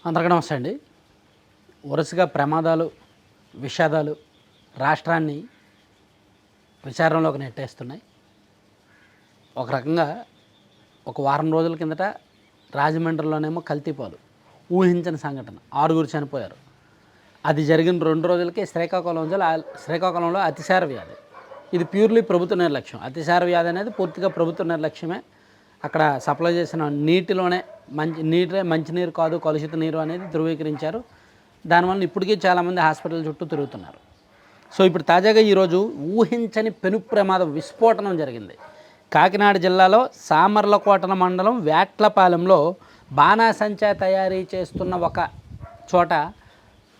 అందరికీ నమస్తే అండి. వరుసగా ప్రమాదాలు, విషాదాలు రాష్ట్రాన్ని విచారంలోకి నెట్టేస్తున్నాయి. ఒక రకంగా ఒక వారం రోజుల కిందట రాజమండ్రిలోనేమో కల్తీపాలు ఊహించని సంఘటన, 6 చనిపోయారు. అది జరిగిన 2 రోజులకే శ్రీకాకుళంలో అతిసార వ్యాధి. ఇది ప్యూర్లీ ప్రభుత్వ నిర్లక్ష్యం. అతిసార వ్యాధి అనేది పూర్తిగా ప్రభుత్వ నిర్లక్ష్యమే. అక్కడ సప్లై చేసిన నీటిలోనే నీరే మంచినీరు కాదు, కలుషిత నీరు అనేది ధృవీకరించారు. దానివల్ల ఇప్పటికీ చాలామంది హాస్పిటల్ చుట్టూ తిరుగుతున్నారు. సో ఇప్పుడు తాజాగా ఈరోజు ఊహించని పెను ప్రమాద విస్ఫోటనం జరిగింది. కాకినాడ జిల్లాలో సామర్లకోటన మండలం వేట్లపాలెంలో బాణాసంచా తయారీ చేస్తున్న ఒక చోట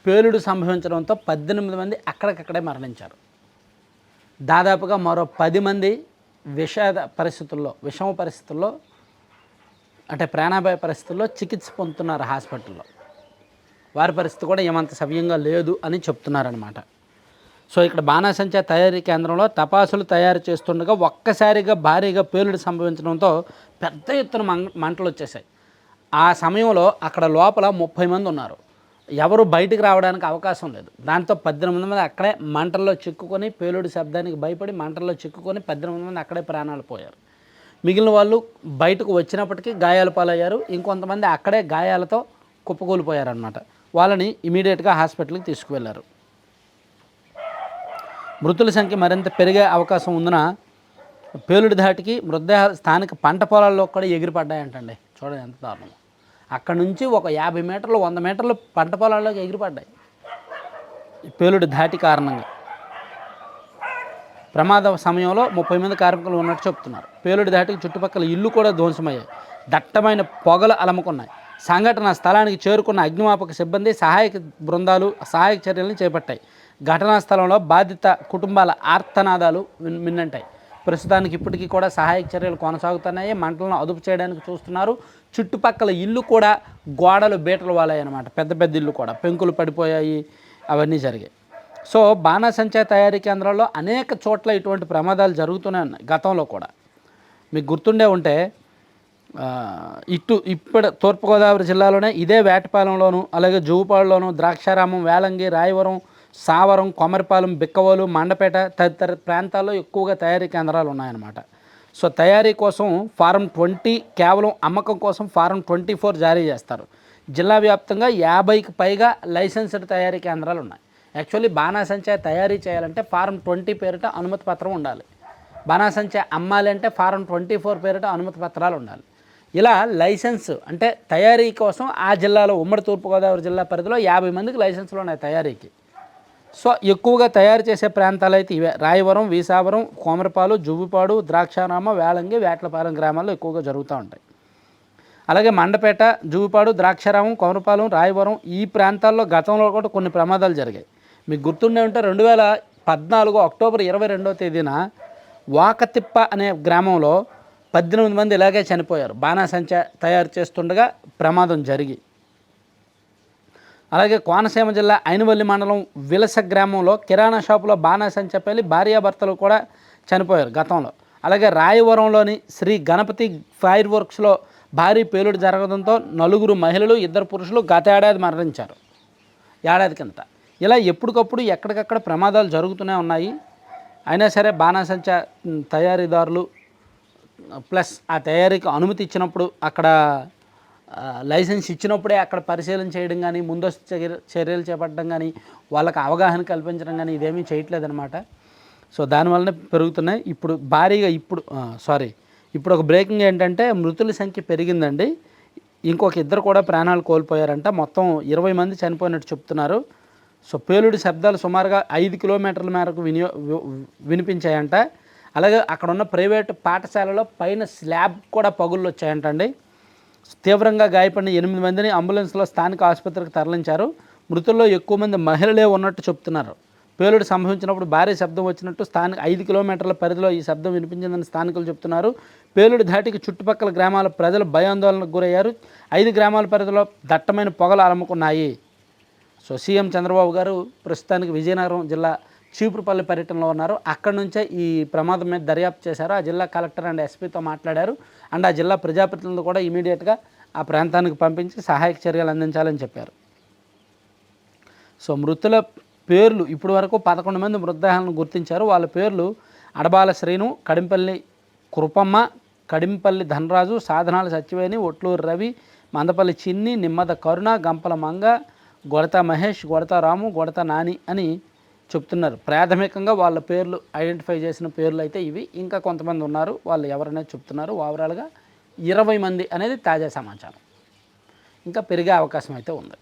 పేలుడు సంభవించడంతో 18 మంది అక్కడికక్కడే మరణించారు. దాదాపుగా మరో 10 మంది విషమ పరిస్థితుల్లో అంటే ప్రాణాపాయ పరిస్థితుల్లో చికిత్స పొందుతున్నారు హాస్పిటల్లో. వారి పరిస్థితి కూడా ఏమంత సవ్యంగా లేదు అని చెప్తున్నారనమాట. సో ఇక్కడ బాణాసంచా తయారీ కేంద్రంలో టపాసులు తయారు చేస్తుండగా ఒక్కసారిగా భారీగా పేలుడు సంభవించడంతో పెద్ద ఎత్తున మంటలు వచ్చేసాయి. ఆ సమయంలో అక్కడ లోపల 30 మంది ఉన్నారు. ఎవరు బయటికి రావడానికి అవకాశం లేదు. దాంతో 18 మంది అక్కడే మంటల్లో చిక్కుకొని, పేలుడు శబ్దానికి భయపడి మంటల్లో చిక్కుకొని 18 మంది అక్కడే ప్రాణాలు పోయారు. మిగిలిన వాళ్ళు బయటకు వచ్చినప్పటికీ గాయాల పాలయ్యారు. ఇంకొంతమంది అక్కడే గాయాలతో కుప్పకూలిపోయారనమాట. వాళ్ళని ఇమీడియట్గా హాస్పిటల్కి తీసుకువెళ్లారు. మృతుల సంఖ్య మరింత పెరిగే అవకాశం ఉందన పేలుడు ధాటికి మృతదేహాలు స్థానిక పంట పొలాల్లో కూడా ఎగిరిపడ్డాయంటండి. చూడండి ఎంత దారుణం. అక్కడ నుంచి ఒక 50 మీటర్లు 100 మీటర్లు పంట పొలాల్లోకి ఎగిరిపడ్డాయి పేలుడు ధాటి కారణంగా. ప్రమాద సమయంలో 30 మంది కార్మికులు ఉన్నట్టు చెప్తున్నారు. పేలుడు ధాటికి చుట్టుపక్కల ఇల్లు కూడా ధ్వంసమయ్యాయి. దట్టమైన పొగలు అలముకున్నాయి. సంఘటన స్థలానికి చేరుకున్న అగ్నిమాపక సిబ్బంది సహాయక బృందాలు సహాయక చర్యలను చేపట్టాయి. ఘటనా స్థలంలో బాధిత కుటుంబాల ఆర్తనాదాలు మిన్నంటాయి. ప్రస్తుతానికి ఇప్పటికీ కూడా సహాయక చర్యలు కొనసాగుతున్నాయి. మంటలను అదుపు చేయడానికి చూస్తున్నారు. చుట్టుపక్కల ఇల్లు కూడా గోడలు బీటలు వాలాయి అన్నమాట. పెద్ద పెద్ద ఇల్లు కూడా పెంకులు పడిపోయాయి. అవన్నీ జరిగాయి. సో బాణాసంచా తయారీ కేంద్రాల్లో అనేక చోట్ల ఇటువంటి ప్రమాదాలు జరుగుతూనే ఉన్నాయి గతంలో కూడా. మీకు గుర్తుండే ఉంటే ఇప్పుడు తూర్పుగోదావరి జిల్లాలోనే ఇదే వేటపాలెంలోను, అలాగే జువ్వుపాడులోను, ద్రాక్షారామం, వేలంగి, రాయవరం, సావరం, కొమరిపాలెం, బిక్కవోలు, మండపేట తదితర ప్రాంతాల్లో ఎక్కువగా తయారీ కేంద్రాలు ఉన్నాయన్నమాట. సో తయారీ కోసం ఫారం 20, కేవలం అమ్మకం కోసం ఫారం 24 జారీ చేస్తారు. జిల్లా వ్యాప్తంగా 50కి పైగా లైసెన్స్డ్ తయారీ కేంద్రాలు ఉన్నాయి. యాక్చువల్లీ బాణాసంచా తయారీ చేయాలంటే ఫారం 20 పేరిట అనుమతి పత్రం ఉండాలి. బాణాసంచా అమ్మాలి అంటే ఫారం 24 పేరిట అనుమతి పత్రాలు ఉండాలి. ఇలా లైసెన్స్ అంటే తయారీ కోసం ఆ జిల్లాలో ఉమ్మడి తూర్పుగోదావరి జిల్లా పరిధిలో 50 మందికి లైసెన్సులు ఉన్నాయి తయారీకి. సో ఎక్కువగా తయారు చేసే ప్రాంతాలు అయితే ఇవే: రాయవరం, వీసావరం, కోమరపాలు, జువ్వుపాడు, ద్రాక్షారామ, వేలంగి, వేట్లపాలెం గ్రామాల్లో ఎక్కువగా జరుగుతూ ఉంటాయి. అలాగే మండపేట, జువ్వుపాడు, ద్రాక్షారామం, కోమరపాలెం, రాయవరం ఈ ప్రాంతాల్లో గతంలో కూడా కొన్ని ప్రమాదాలు జరిగాయి. మీకు గుర్తుండే ఉంటే 2014 అక్టోబర్ 22వ తేదీన వాకతిప్ప అనే గ్రామంలో 18 మంది ఇలాగే చనిపోయారు బాణాసంచా తయారు చేస్తుండగా ప్రమాదం జరిగి. అలాగే కోనసీమ జిల్లా ఐనవల్లి మండలం విలస గ్రామంలో కిరాణా షాపులో బాణాసంచా పేలి భార్యాభర్తలు కూడా చనిపోయారు గతంలో. అలాగే రాయవరంలోని శ్రీ గణపతి ఫైర్ వర్క్స్లో భారీ పేలుడు జరగడంతో 4 మహిళలు 2 పురుషులు గత ఏడాది మరణించారు. ఏడాది కిందట. ఇలా ఎప్పటికప్పుడు ఎక్కడికక్కడ ప్రమాదాలు జరుగుతూనే ఉన్నాయి. అయినా సరే బాణాసంచా తయారీదారులు ప్లస్ ఆ తయారీకి అనుమతి ఇచ్చినప్పుడు, అక్కడ లైసెన్స్ ఇచ్చినప్పుడే అక్కడ పరిశీలన చేయడం కానీ, ముందస్తు చర్యలు చేపట్టడం కానీ, వాళ్ళకి అవగాహన కల్పించడం కానీ ఇదేమీ చేయట్లేదన్నమాట. సో దానివల్లనే పెరుగుతున్నాయి. ఇప్పుడు భారీగా ఇప్పుడు ఒక బ్రేకింగ్ ఏంటంటే మృతుల సంఖ్య పెరిగిందండి. ఇంకొక 2 కూడా ప్రాణాలు కోల్పోయారంట. మొత్తం 20 మంది చనిపోయినట్టు చెప్తున్నారు. సో పేలుడు శబ్దాలు సుమారుగా 5 కిలోమీటర్ల మేరకు వినిపించాయంట. అలాగే అక్కడ ఉన్న ప్రైవేటు పాఠశాలలో పైన స్లాబ్ కూడా పగుళ్ళు వచ్చాయంటండి. తీవ్రంగా గాయపడిన 8 మందిని అంబులెన్స్లో స్థానిక ఆసుపత్రికి తరలించారు. మృతుల్లో ఎక్కువ మంది మహిళలే ఉన్నట్టు చెప్తున్నారు. పేలుడు సంభవించినప్పుడు భారీ శబ్దం వచ్చినట్టు 5 కిలోమీటర్ల పరిధిలో ఈ శబ్దం వినిపించిందని స్థానికులు చెప్తున్నారు. పేలుడు ధాటికి చుట్టుపక్కల గ్రామాల ప్రజలు భయాందోళనకు గురయ్యారు. 5 గ్రామాల పరిధిలో దట్టమైన పొగలు అలముకున్నాయి. సో సీఎం చంద్రబాబు గారు ప్రస్తుతానికి విజయనగరం జిల్లా చీపురుపల్లి పర్యటనలో ఉన్నారు. అక్కడి నుంచే ఈ ప్రమాదం మీద దర్యాప్తు చేశారు. ఆ జిల్లా కలెక్టర్ అండ్ ఎస్పీతో మాట్లాడారు. అండ్ ఆ జిల్లా ప్రజాప్రతినిధులు కూడా ఇమీడియట్గా ఆ ప్రాంతానికి పంపించి సహాయక చర్యలు అందించాలని చెప్పారు. సో మృతుల పేర్లు ఇప్పటి వరకు 11 మంది మృతదేహాలను గుర్తించారు. వాళ్ళ పేర్లు అడబాల శ్రీను, కడింపల్లి కృపమ్మ, కడింపల్లి ధనరాజు, సాధనాల సత్యవేణి, ఒట్లూరు రవి, మందపల్లి చిన్ని, నిమ్మద కరుణ, గంపల మంగ, గొడత మహేష్, గొడత రాము, గొడత నాని అని చెప్తున్నారు. ప్రాథమికంగా వాళ్ళ పేర్లు ఐడెంటిఫై చేసిన పేర్లు అయితే ఇవి. ఇంకా కొంతమంది ఉన్నారు, వాళ్ళు ఎవరనేది చెప్తున్నారు. ఓవరాల్గా 20 మంది అనేది తాజా సమాచారం. ఇంకా పెరిగే అవకాశం అయితే ఉంది.